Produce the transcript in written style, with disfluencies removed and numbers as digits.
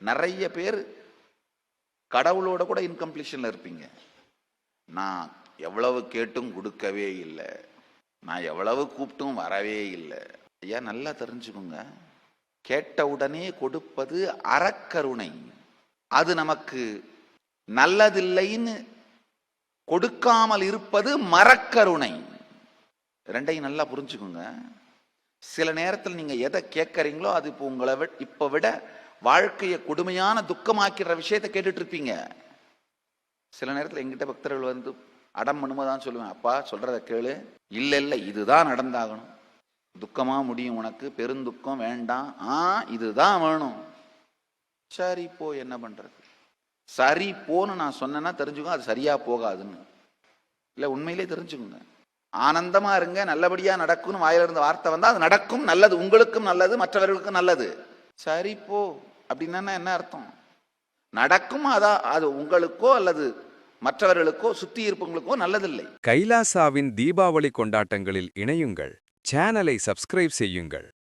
நிறைய பேர் கடவுளோட கூட இன்கம்ப்ளீஷன்ல இருப்பீங்க. நான் எவ்வளவு கேட்டும் கொடுக்கவே இல்லை, நான் எவ்வளவு கூப்பிட்டும் வரவே இல்லை. ஐயா நல்லா தெரிஞ்சுக்கோங்க, கேட்ட உடனே கொடுப்பது அறக்கருணை. அது நமக்கு நல்லதில்லைன்னு கொடுக்காமல் இருப்பது மரக்கருணை. ரெண்டையும் நல்லா புரிஞ்சுக்கோங்க. சில நேரத்தில் நீங்க எதை கேட்கறீங்களோ அது இப்போ உங்களை இப்ப விட வாழ்க்கையை கொடுமையான துக்கமாக்கிற விஷயத்தை கேட்டுட்டு இருப்பீங்க. சில நேரத்தில் எங்கிட்ட பக்தர்கள் வந்து அடம் பண்ணும்போதான் சொல்லுவேன், அப்பா சொல்றத கேளு, இல்ல இல்ல இதுதான் நடந்தாகணும், துக்கமா முடியும் உனக்கு, பெருந்துக்கம் வேண்டாம், இதுதான் வேணும். சரி போ, என்ன பண்றது? சரி போன்னு நான் சொன்னேன்னா தெரிஞ்சுக்கோ அது சரியா போகாதுன்னு. இல்ல உண்மையிலே தெரிஞ்சுக்கோங்க. ஆனந்தமா இருங்க, நல்லபடியா நடக்கும்னு வாயில இருந்த வார்த்தை வந்தா அது நடக்கும், நல்லது, உங்களுக்கும் நல்லது, மற்றவர்களுக்கும் நல்லது. சரி போ அப்படின்னா என்ன அர்த்தம்? நடக்கும், அதான் அது உங்களுக்கோ அல்லது மற்றவர்களுக்கோ சுத்தி இருப்பவங்களுக்கோ நல்லதில்லை. கைலாசாவின் தீபாவளி கொண்டாட்டங்களில் இணையுங்கள். சேனலை சப்ஸ்கிரைப் செய்யுங்கள்.